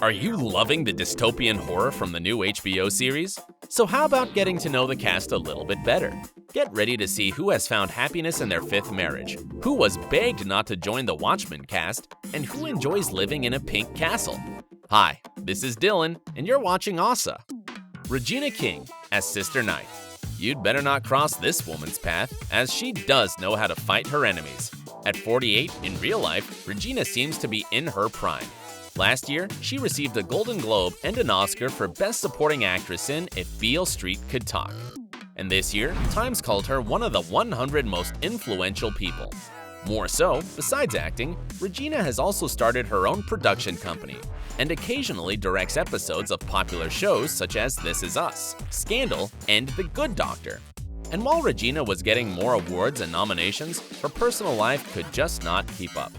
Are you loving the dystopian horror from the new HBO series? So how about getting to know the cast a little bit better? Get ready to see who has found happiness in their fifth marriage, who was begged not to join the Watchmen cast, and who enjoys living in a pink castle. Hi, this is Dylan, and you're watching OSSA. Regina King as Sister Night. You'd better not cross this woman's path, as she does know how to fight her enemies. At 48, in real life, Regina seems to be in her prime. Last year, she received a Golden Globe and an Oscar for Best Supporting Actress in If Beale Street Could Talk. And this year, Times called her one of the 100 most influential people. More so, besides acting, Regina has also started her own production company and occasionally directs episodes of popular shows such as This Is Us, Scandal, and The Good Doctor. And while Regina was getting more awards and nominations, her personal life could just not keep up.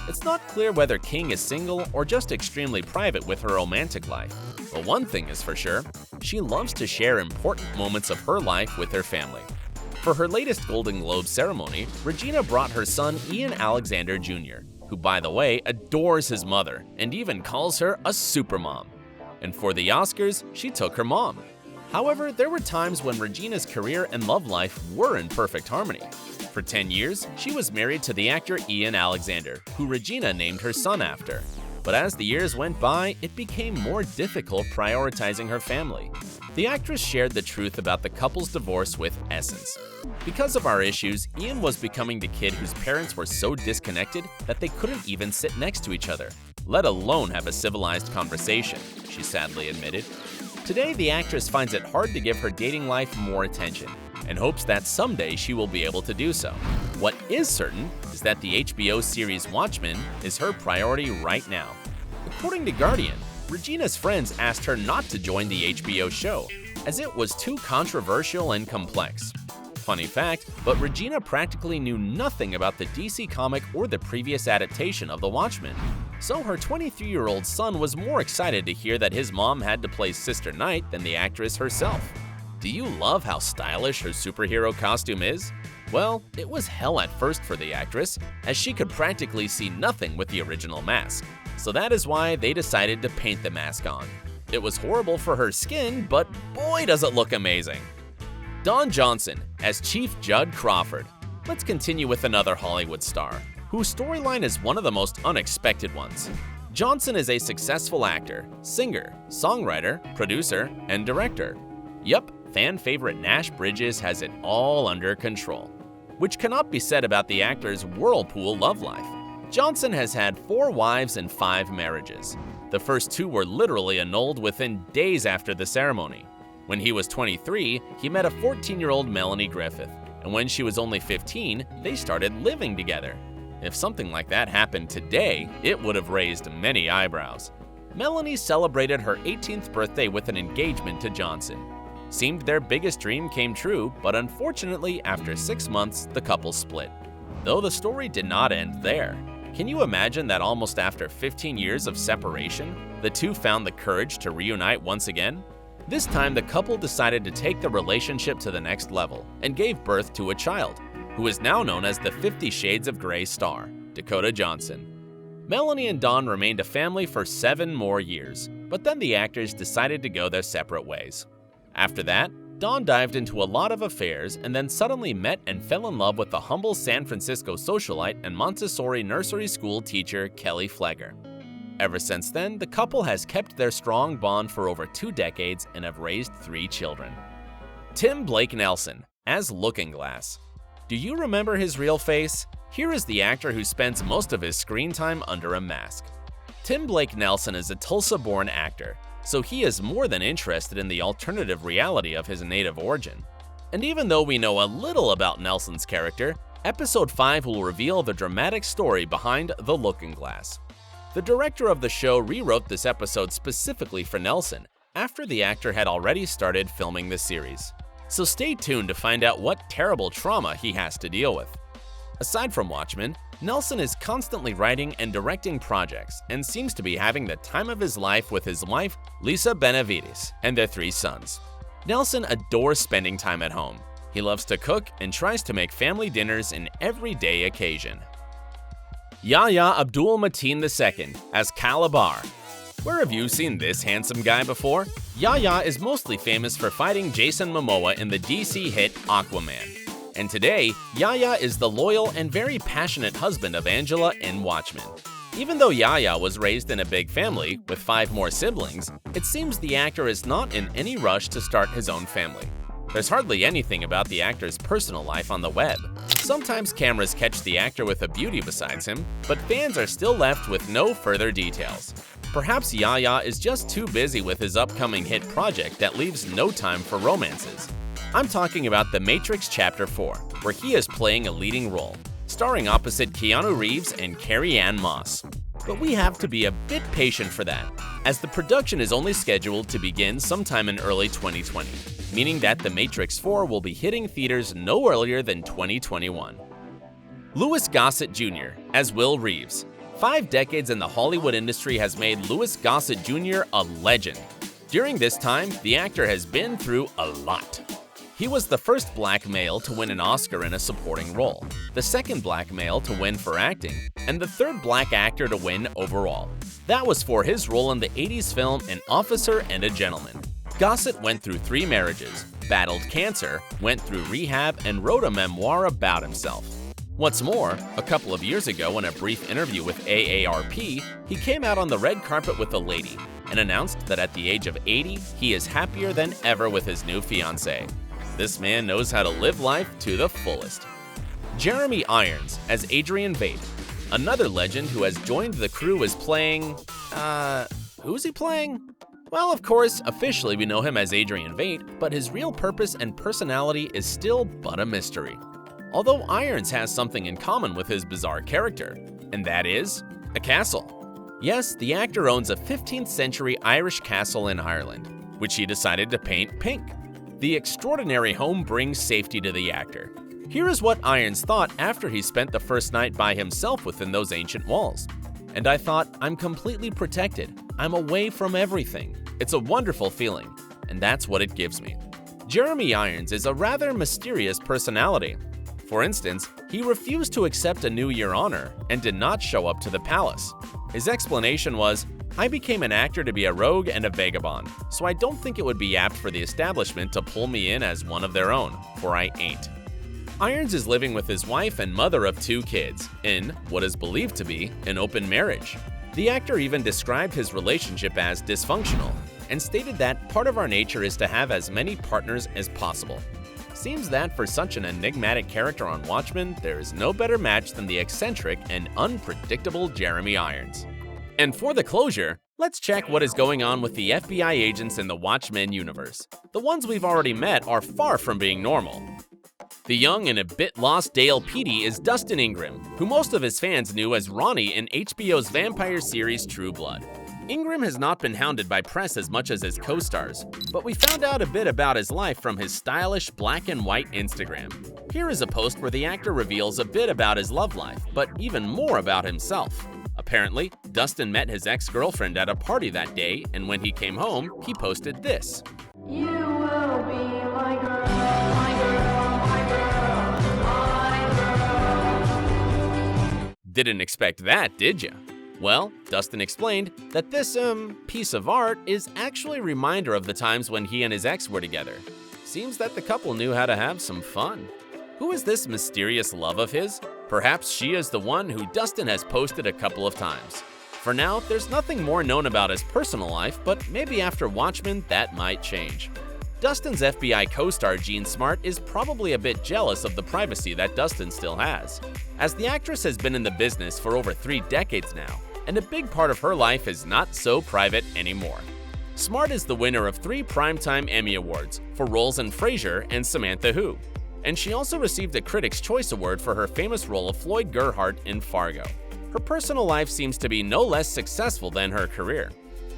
It's not clear whether King is single or just extremely private with her romantic life. But one thing is for sure, she loves to share important moments of her life with her family. For her latest Golden Globe ceremony, Regina brought her son Ian Alexander Jr., who by the way adores his mother and even calls her a supermom. And for the Oscars, she took her mom. However, there were times when Regina's career and love life were in perfect harmony. For 10 years, she was married to the actor Ian Alexander, who Regina named her son after. But as the years went by, it became more difficult prioritizing her family. The actress shared the truth about the couple's divorce with Essence. Because of our issues, Ian was becoming the kid whose parents were so disconnected that they couldn't even sit next to each other, let alone have a civilized conversation, she sadly admitted. Today, the actress finds it hard to give her dating life more attention and hopes that someday she will be able to do so. What is certain is that the HBO series Watchmen is her priority right now. According to Guardian, Regina's friends asked her not to join the HBO show, as it was too controversial and complex. Funny fact, but Regina practically knew nothing about the DC comic or the previous adaptation of The Watchmen. So her 23-year-old son was more excited to hear that his mom had to play Sister Night than the actress herself. Do you love how stylish her superhero costume is? Well, it was hell at first for the actress, as she could practically see nothing with the original mask. So that is why they decided to paint the mask on. It was horrible for her skin, but boy does it look amazing. Don Johnson as Chief Judd Crawford. Let's continue with another Hollywood star, whose storyline is one of the most unexpected ones. Johnson is a successful actor, singer, songwriter, producer, and director. Yup, fan favorite Nash Bridges has it all under control, which cannot be said about the actor's whirlpool love life. Johnson has had 4 wives and 5 marriages. The first 2 were literally annulled within days after the ceremony. When he was 23, he met a 14-year-old Melanie Griffith, and when she was only 15, they started living together. If something like that happened today, it would have raised many eyebrows. Melanie celebrated her 18th birthday with an engagement to Johnson. Seemed their biggest dream came true, but unfortunately, after 6 months, the couple split. Though the story did not end there. Can you imagine that almost after 15 years of separation, the two found the courage to reunite once again? This time, the couple decided to take the relationship to the next level and gave birth to a child, who is now known as the 50 Shades of Grey star, Dakota Johnson. Melanie and Don remained a family for 7 more years, but then the actors decided to go their separate ways. After that, Don dived into a lot of affairs and then suddenly met and fell in love with the humble San Francisco socialite and Montessori nursery school teacher Kelly Flegger. Ever since then, the couple has kept their strong bond for over 2 decades and have raised 3 children. Tim Blake Nelson as Lookingglass. Do you remember his real face? Here is the actor who spends most of his screen time under a mask. Tim Blake Nelson is a Tulsa-born actor, so he is more than interested in the alternative reality of his native origin. And even though we know a little about Nelson's character, Episode 5 will reveal the dramatic story behind The Lookingglass. The director of the show rewrote this episode specifically for Nelson, after the actor had already started filming the series. So stay tuned to find out what terrible trauma he has to deal with. Aside from Watchmen, Nelson is constantly writing and directing projects and seems to be having the time of his life with his wife, Lisa Benavides, and their 3 sons. Nelson adores spending time at home. He loves to cook and tries to make family dinners an everyday occasion. Yaya AbdulMalek II as Calabar. Where have you seen this handsome guy before? Yaya is mostly famous for fighting Jason Momoa in the DC hit Aquaman. And today, Yaya is the loyal and very passionate husband of Angela in Watchmen. Even though Yaya was raised in a big family with 5 more siblings, it seems the actor is not in any rush to start his own family. There's hardly anything about the actor's personal life on the web. Sometimes cameras catch the actor with a beauty besides him, but fans are still left with no further details. Perhaps Yaya is just too busy with his upcoming hit project that leaves no time for romances. I'm talking about The Matrix Chapter 4, where he is playing a leading role, starring opposite Keanu Reeves and Carrie-Anne Moss. But we have to be a bit patient for that, as the production is only scheduled to begin sometime in early 2020, meaning that The Matrix 4 will be hitting theaters no earlier than 2021. Louis Gossett Jr. as Will Reeves. 5 decades in the Hollywood industry has made Louis Gossett Jr. a legend. During this time, the actor has been through a lot. He was the first black male to win an Oscar in a supporting role, the second black male to win for acting, and the third black actor to win overall. That was for his role in the 80s film An Officer and a Gentleman. Gossett went through 3 marriages, battled cancer, went through rehab, and wrote a memoir about himself. What's more, a couple of years ago in a brief interview with AARP, he came out on the red carpet with a lady and announced that at the age of 80, he is happier than ever with his new fiancée. This man knows how to live life to the fullest. Jeremy Irons as Adrian Bate. Another legend who has joined the crew is playing… who's he playing? Well, of course, officially we know him as Adrian Bate, but his real purpose and personality is still but a mystery. Although Irons has something in common with his bizarre character, and that is a castle. Yes, the actor owns a 15th century Irish castle in Ireland, which he decided to paint pink. The extraordinary home brings safety to the actor. Here is what Irons thought after he spent the first night by himself within those ancient walls. And I thought, I'm completely protected. I'm away from everything. It's a wonderful feeling, and that's what it gives me. Jeremy Irons is a rather mysterious personality. For instance, he refused to accept a New Year honor and did not show up to the palace. His explanation was, I became an actor to be a rogue and a vagabond, so I don't think it would be apt for the establishment to pull me in as one of their own, for I ain't. Irons is living with his wife and mother of 2 kids, in what is believed to be an open marriage. The actor even described his relationship as dysfunctional, and stated that part of our nature is to have as many partners as possible. Seems that for such an enigmatic character on Watchmen, there is no better match than the eccentric and unpredictable Jeremy Irons. And for the closure, let's check what is going on with the FBI agents in the Watchmen universe. The ones we've already met are far from being normal. The young and a bit lost Dale Petey is Dustin Ingram, who most of his fans knew as Ronnie in HBO's vampire series True Blood. Ingram has not been hounded by press as much as his co-stars, but we found out a bit about his life from his stylish black and white Instagram. Here is a post where the actor reveals a bit about his love life, but even more about himself. Apparently, Dustin met his ex-girlfriend at a party that day, and when he came home, he posted this. You will be my girl, my girl, my girl, my girl. Didn't expect that, did ya? Well, Dustin explained that this, piece of art is actually a reminder of the times when he and his ex were together. Seems that the couple knew how to have some fun. Who is this mysterious love of his? Perhaps she is the one who Dustin has posted a couple of times. For now, there's nothing more known about his personal life, but maybe after Watchmen, that might change. Dustin's FBI co-star Jean Smart is probably a bit jealous of the privacy that Dustin still has, as the actress has been in the business for over 3 decades now, and a big part of her life is not so private anymore. Smart is the winner of 3 Primetime Emmy Awards for roles in Frasier and Samantha Who, and she also received a Critics' Choice Award for her famous role of Floyd Gerhardt in Fargo. Her personal life seems to be no less successful than her career.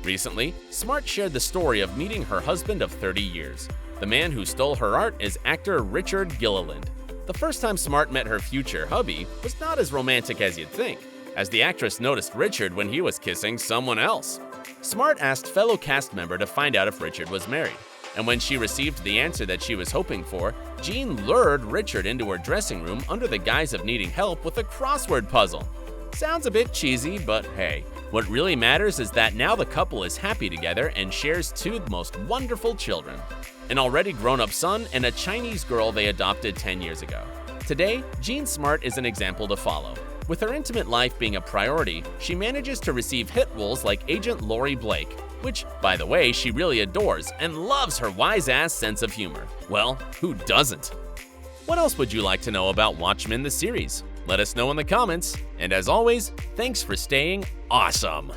Recently, Smart shared the story of meeting her husband of 30 years. The man who stole her art is actor Richard Gilliland. The first time Smart met her future hubby was not as romantic as you'd think, as the actress noticed Richard when he was kissing someone else. Smart asked fellow cast member to find out if Richard was married, and when she received the answer that she was hoping for, Jean lured Richard into her dressing room under the guise of needing help with a crossword puzzle. Sounds a bit cheesy, but hey, What really matters is that now the couple is happy together and shares two most wonderful children, an already grown-up son and a Chinese girl they adopted 10 years ago. Today, Jean Smart is an example to follow. With her intimate life being a priority, she manages to receive hit roles like Agent Lori Blake, which, by the way, she really adores and loves her wise-ass sense of humor. Well, who doesn't? What else would you like to know about Watchmen the series? Let us know in the comments, and as always, thanks for staying awesome!